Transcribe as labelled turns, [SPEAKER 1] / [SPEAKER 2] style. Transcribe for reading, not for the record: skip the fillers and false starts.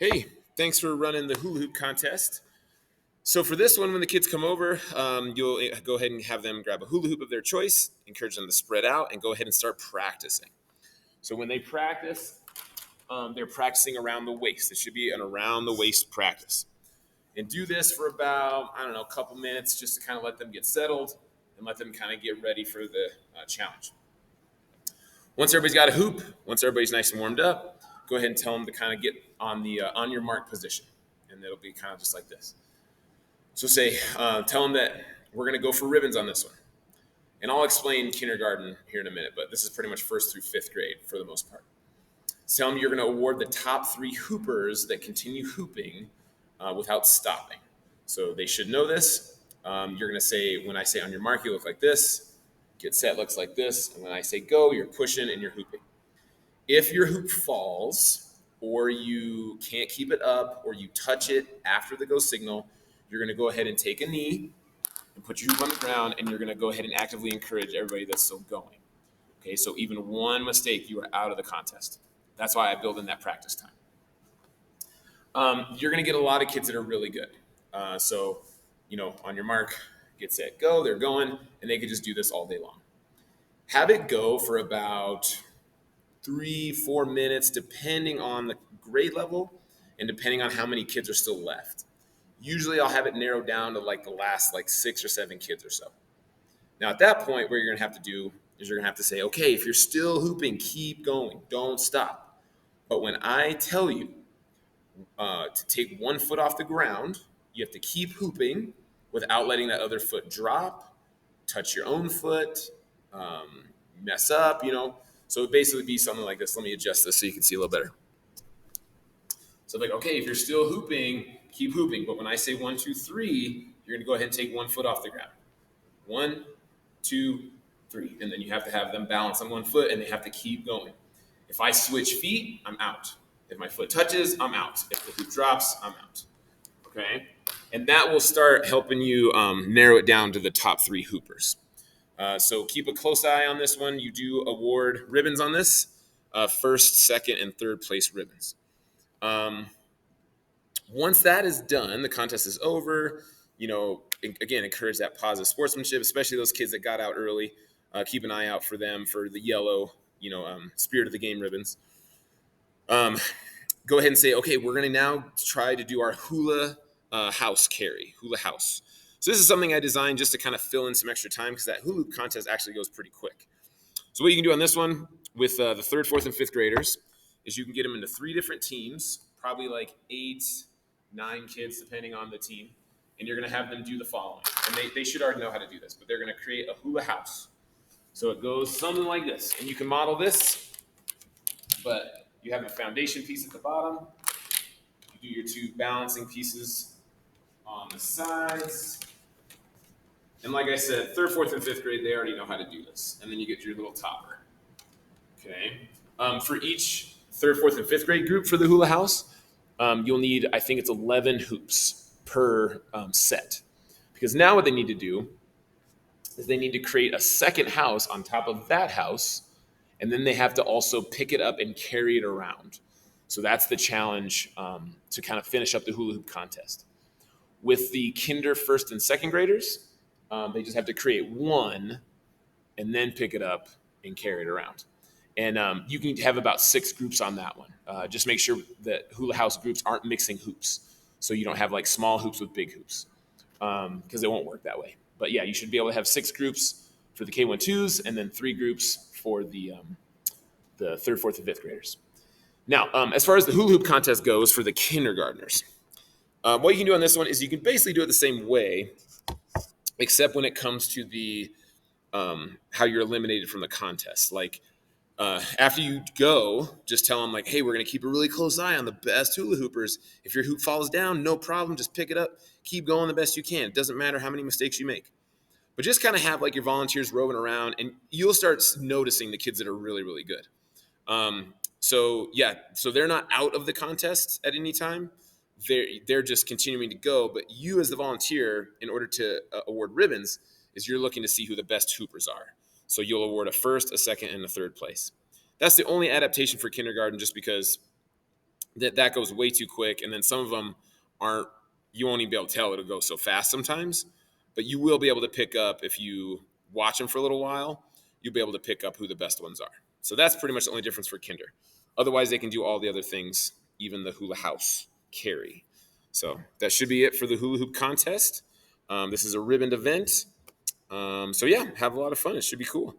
[SPEAKER 1] Hey, thanks for running the hula hoop contest. So for this one, when the kids come over, you'll go ahead and have them grab a hula hoop of their choice, encourage them to spread out, and go ahead and start practicing. So when they practice, they're practicing around the waist. It should be an around the waist practice. And do this for about, I don't know, a couple minutes just to kind of let them get settled and let them kind of get ready for the challenge. Once everybody's got a hoop, once everybody's nice and warmed up, go ahead and tell them to kind of get on the on your mark position, and it'll be kind of just like this. So tell them that we're going to go for ribbons on this one, and I'll explain kindergarten here in a minute, but this is pretty much first through fifth grade for the most part. Tell them you're going to award the top 3 hoopers that continue hooping without stopping. So they should know this. You're going to say, when I say on your mark, you look like this. Get set looks like this. And when I say go, you're pushing and you're hooping. If your hoop falls or you can't keep it up or you touch it after the go signal, you're going to go ahead and take a knee and put your hoop on the ground, and you're going to go ahead and actively encourage everybody that's still going. Okay, so even one mistake, you are out of the contest. That's why I build in that practice time. You're going to get a lot of kids that are really good. On your mark, get set, go, they're going, and they could just do this all day long. Have it go for about 3-4 minutes, depending on the grade level and depending on how many kids are still left. Usually I'll have it narrowed down to like the last 6 or 7 kids or so. Now at that point, what you're going to have to do is you're going to have to say, okay, if you're still hooping, keep going, don't stop. But when I tell you to take one foot off the ground, you have to keep hooping without letting that other foot drop, touch your own foot, mess up, So it would basically be something like this. Let me adjust this so you can see a little better. So okay, if you're still hooping, keep hooping. But when I say 1, 2, 3, you're going to go ahead and take one foot off the ground. 1, 2, 3. And then you have to have them balance on one foot, and they have to keep going. If I switch feet, I'm out. If my foot touches, I'm out. If the hoop drops, I'm out. Okay? And that will start helping you narrow it down to the top 3 hoopers. So keep a close eye on this one. You do award ribbons on this, first, second, and third place ribbons. Once that is done, the contest is over. Again, encourage that positive sportsmanship, especially those kids that got out early. Keep an eye out for them for the yellow, spirit of the game ribbons. Go ahead and say, okay, we're going to now try to do our hula house carry, hula house. So this is something I designed just to kind of fill in some extra time because that hula contest actually goes pretty quick. So what you can do on this one with the 3rd, 4th, and 5th graders is you can get them into 3 different teams, probably 8, 9 kids depending on the team, and you're going to have them do the following. And they should already know how to do this, but they're going to create a hula house. So it goes something like this, and you can model this, but you have a foundation piece at the bottom. You do your 2 balancing pieces on the sides. And like I said, 3rd, 4th, and 5th grade, they already know how to do this. And then you get your little topper. Okay. For each 3rd, 4th, and 5th grade group for the hula house, you'll need, I think it's 11 hoops per set. Because now what they need to do is they need to create a second house on top of that house, and then they have to also pick it up and carry it around. So that's the challenge to kind of finish up the hula hoop contest. With the kinder, 1st, and 2nd graders, they just have to create one and then pick it up and carry it around. And you can have about 6 groups on that one. Just make sure that hula house groups aren't mixing hoops. So you don't have small hoops with big hoops because it won't work that way. But yeah, you should be able to have 6 groups for the K1-2s and then 3 groups for the 3rd, 4th, and 5th graders. Now, as far as the hula hoop contest goes for the kindergartners, what you can do on this one is you can basically do it the same way, except when it comes to the how you're eliminated from the contest. After you go, just tell them hey, we're going to keep a really close eye on the best hula hoopers. If your hoop falls down, no problem. Just pick it up. Keep going the best you can. It doesn't matter how many mistakes you make. But just kind of have your volunteers roving around, and you'll start noticing the kids that are really, really good. So they're not out of the contest at any time. They're just continuing to go. But you as the volunteer, in order to award ribbons, is you're looking to see who the best hoopers are. So you'll award a 1st, a 2nd, and a 3rd place. That's the only adaptation for kindergarten, just because that goes way too quick. And then some of them aren't, you won't even be able to tell, it'll go so fast sometimes. But you will be able to pick up, if you watch them for a little while, you'll be able to pick up who the best ones are. So that's pretty much the only difference for kinder. Otherwise, they can do all the other things, even the hula house carry. So that should be it for the hula hoop contest. This is a ribboned event. So yeah, have a lot of fun. It should be cool.